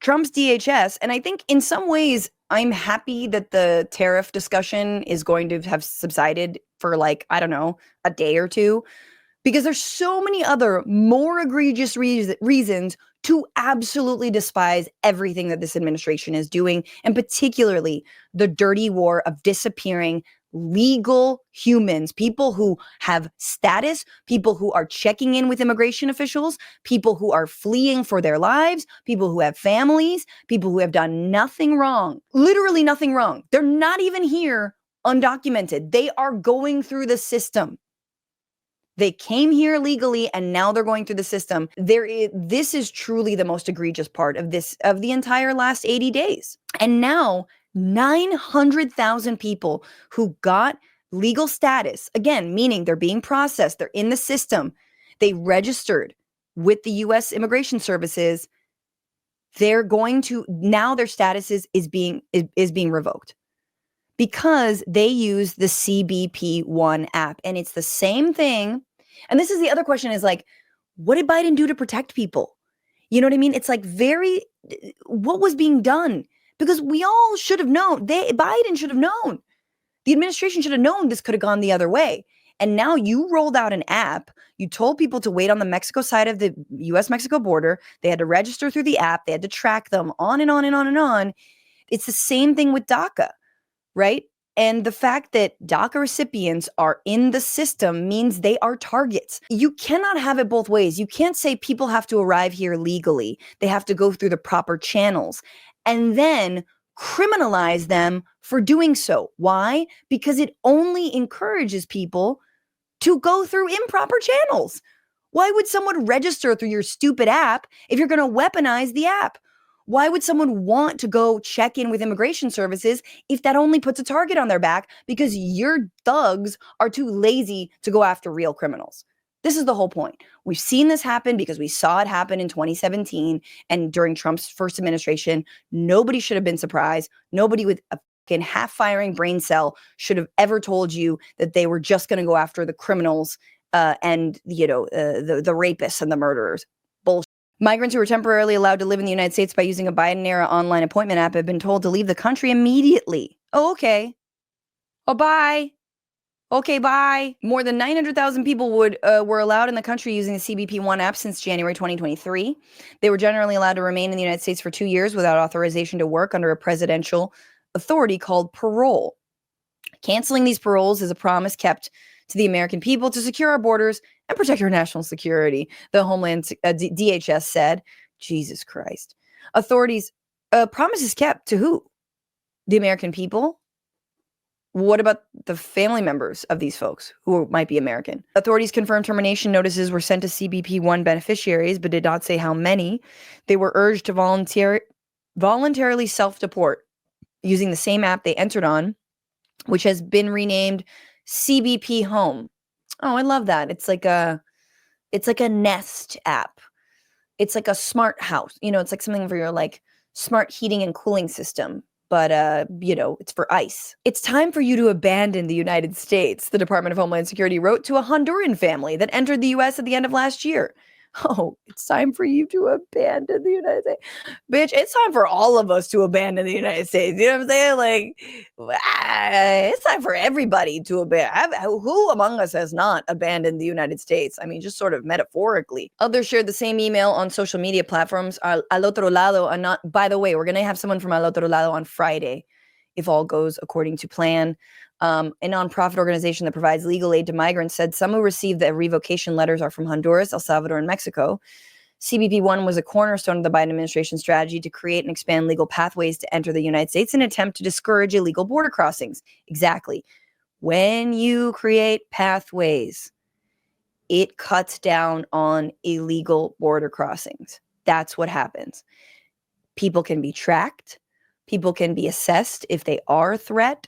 Trump's DHS, and I think in some ways I'm happy that the tariff discussion is going to have subsided for like, I don't know, a day or two, because there's so many other more egregious reasons to absolutely despise everything that this administration is doing, and particularly the dirty war of disappearing legal humans, people who have status, people who are checking in with immigration officials, people who are fleeing for their lives, people who have families, people who have done nothing wrong, literally nothing wrong. They're not even here undocumented. They are going through the system. They came here legally and now they're going through the system. This is truly the most egregious part of the entire last 80 days. And now 900,000 people who got legal status, again, meaning they're being processed, they're in the system, they registered with the US Immigration Services, they're going to, now their status is being revoked because they use the CBP One app. And it's the same thing. And this is the other question, is like, what did Biden do to protect people? You know what I mean? It's like what was being done? Because we all should have known. Biden should have known. The administration should have known this could have gone the other way. And now you rolled out an app. You told people to wait on the Mexico side of the US-Mexico border. They had to register through the app. They had to track them, on and on and on and on. It's the same thing with DACA, right? And the fact that DACA recipients are in the system means they are targets. You cannot have it both ways. You can't say people have to arrive here legally. They have to go through the proper channels and then criminalize them for doing so. Why? Because it only encourages people to go through improper channels. Why would someone register through your stupid app if you're going to weaponize the app? Why would someone want to go check in with immigration services if that only puts a target on their back because your thugs are too lazy to go after real criminals? This is the whole point. We've seen this happen because we saw it happen in 2017 and during Trump's first administration. Nobody should have been surprised. Nobody with a fucking half-firing brain cell should have ever told you that they were just going to go after the criminals and the rapists and the murderers. Bullshit. Migrants who were temporarily allowed to live in the United States by using a Biden-era online appointment app have been told to leave the country immediately. Oh, okay. Oh, bye. Okay, bye. More than 900,000 people were allowed in the country using the CBP One app since January 2023. They were generally allowed to remain in the United States for 2 years without authorization to work under a presidential authority called parole. Canceling these paroles is a promise kept to the American people to secure our borders and protect our national security, the Homeland DHS said. Jesus Christ. Authorities, promises kept to who? The American people? What about the family members of these folks who might be American? Authorities confirmed termination notices were sent to CBP One beneficiaries, but did not say how many. They were urged to voluntarily self-deport using the same app they entered on, which has been renamed CBP Home. Oh, I love that. It's like a Nest app. It's like a smart house. It's like something for your like smart heating and cooling system. But, it's for ICE. It's time for you to abandon the United States, the Department of Homeland Security wrote to a Honduran family that entered the U.S. at the end of last year. Oh, it's time for you to abandon the United States. Bitch, it's time for all of us to abandon the United States. You know what I'm saying? Like, it's time for everybody to abandon. Who among us has not abandoned the United States? I mean, just sort of metaphorically. Others shared the same email on social media platforms. Al Otro Lado, by the way, we're going to have someone from Al Otro Lado on Friday, if all goes according to plan. A nonprofit organization that provides legal aid to migrants said some who received the revocation letters are from Honduras, El Salvador, and Mexico. CBP One was a cornerstone of the Biden administration strategy to create and expand legal pathways to enter the United States in an attempt to discourage illegal border crossings. Exactly. When you create pathways, it cuts down on illegal border crossings. That's what happens. People can be tracked. People can be assessed if they are a threat.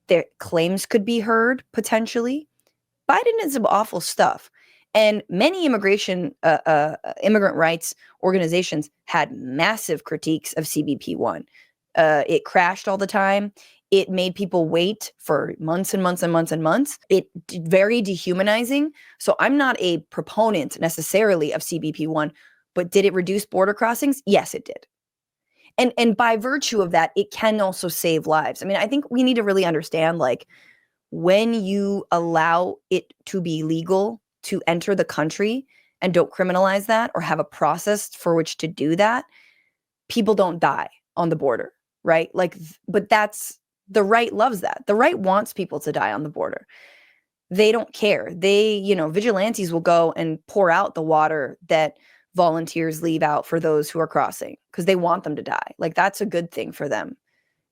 Their claims could be heard, potentially. Biden did some awful stuff. And many immigrant rights organizations had massive critiques of CBP One. It crashed all the time. It made people wait for months and months and months and months. It very dehumanizing. So I'm not a proponent necessarily of CBP One, but did it reduce border crossings? Yes, it did. And by virtue of that, it can also save lives. I mean, I think we need to really understand, like, when you allow it to be legal to enter the country and don't criminalize that or have a process for which to do that, people don't die on the border, right? Like, but that's the right loves that. The right wants people to die on the border. They don't care. Vigilantes will go and pour out the water that volunteers leave out for those who are crossing because they want them to die. Like, that's a good thing for them.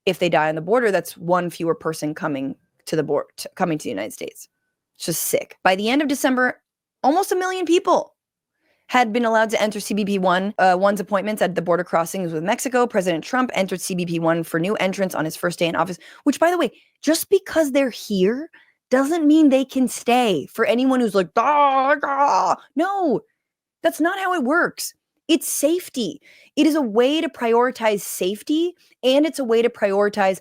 If they die on the border, that's one fewer person coming to the United States. It's just sick. By the end of December, almost 1 million people had been allowed to enter CBP One. One's appointments at the border crossings with Mexico. President Trump entered CBP One for new entrants on his first day in office, which, by the way, just because they're here doesn't mean they can stay. For anyone who's like, no, that's not how it works. It's safety. It is a way to prioritize safety, and it's a way to prioritize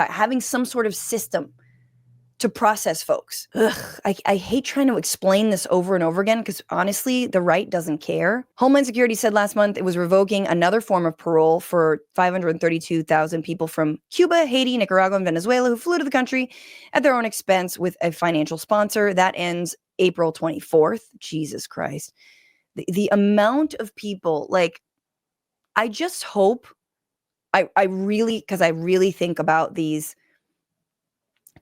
having some sort of system to process folks. I hate trying to explain this over and over again because honestly, the right doesn't care. Homeland Security said last month it was revoking another form of parole for 532,000 people from Cuba, Haiti, Nicaragua, and Venezuela who flew to the country at their own expense with a financial sponsor. That ends April 24th. Jesus Christ. The amount of people, like, I just hope, I really think about these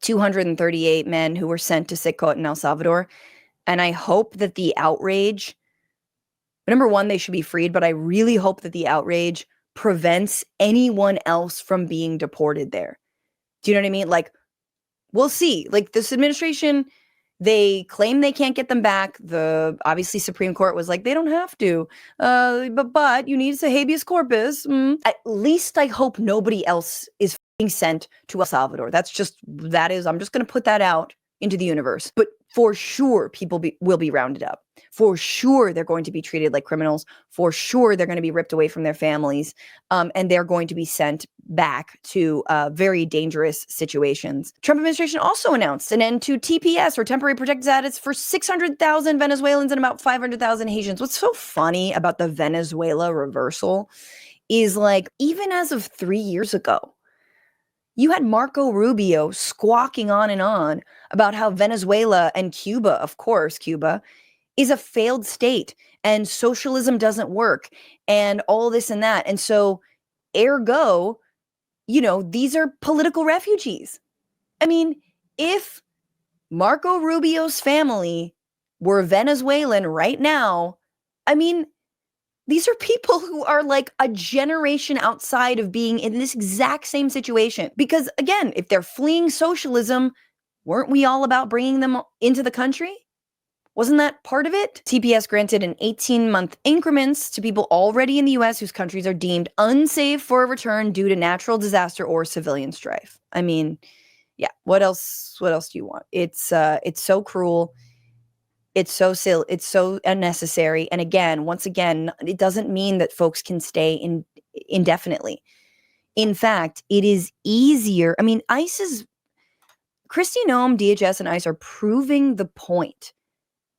238 men who were sent to Sitcot in El Salvador. And I hope that the outrage, number one, they should be freed, but I really hope that the outrage prevents anyone else from being deported there. Do you know what I mean? Like, we'll see. Like, this administration, they claim they can't get them back. The obviously Supreme Court was like, they don't have to. But you need a habeas corpus. At least I hope nobody else is sent to El Salvador. I'm just going to put that out into the universe. But for sure, people will be rounded up. For sure, they're going to be treated like criminals. For sure, they're going to be ripped away from their families. And they're going to be sent back to very dangerous situations. Trump administration also announced an end to TPS, or temporary protected status, for 600,000 Venezuelans and about 500,000 Haitians. What's so funny about the Venezuela reversal is, like, even as of 3 years ago, you had Marco Rubio squawking on and on about how Venezuela and Cuba, of course, Cuba, is a failed state and socialism doesn't work and all this and that. And so, ergo, these are political refugees. I mean, if Marco Rubio's family were Venezuelan right now, I mean, these are people who are like a generation outside of being in this exact same situation. Because again, if they're fleeing socialism, weren't we all about bringing them into the country? Wasn't that part of it? TPS granted in 18-month increments to people already in the US whose countries are deemed unsafe for a return due to natural disaster or civilian strife. I mean, yeah, what else do you want? It's so cruel. It's so silly. It's so unnecessary. And again, once again, it doesn't mean that folks can stay indefinitely. In fact, it is easier. I mean, Kristi Noem, DHS, and ICE are proving the point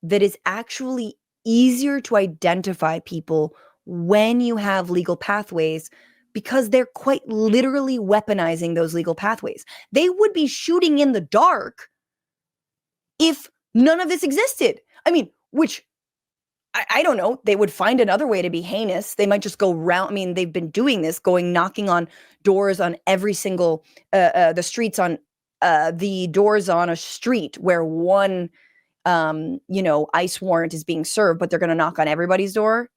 that it's actually easier to identify people when you have legal pathways, because they're quite literally weaponizing those legal pathways. They would be shooting in the dark if none of this existed. I mean, which, I don't know, they would find another way to be heinous. They might just go round. I mean, they've been doing this, knocking on doors on every single, the streets on, the doors on a street where one, ICE warrant is being served, but they're going to knock on everybody's door.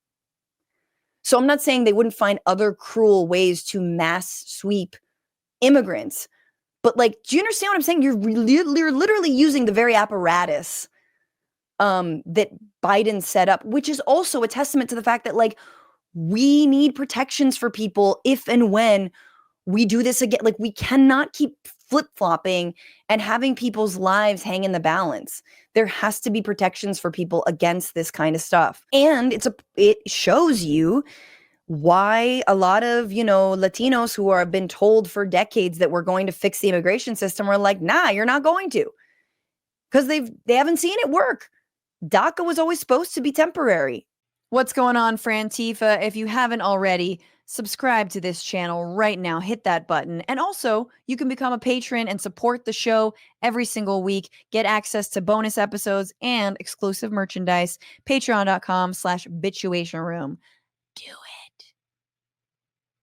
So I'm not saying they wouldn't find other cruel ways to mass sweep immigrants. But, like, do you understand what I'm saying? You're literally using the very apparatus that Biden set up, which is also a testament to the fact that, like, we need protections for people if and when we do this again. Like, we cannot keep flip-flopping and having people's lives hang in the balance. There has to be protections for people against this kind of stuff. And it shows you why a lot of, Latinos who have been told for decades that we're going to fix the immigration system are like, nah, you're not going to. Because they haven't seen it work. DACA was always supposed to be temporary. What's going on, Frantifa? If you haven't already, Subscribe to this channel right now. Hit that button. And also, you can become a patron and support the show every single week. Get access to bonus episodes and exclusive merchandise. Patreon.com/Bitchuation Room.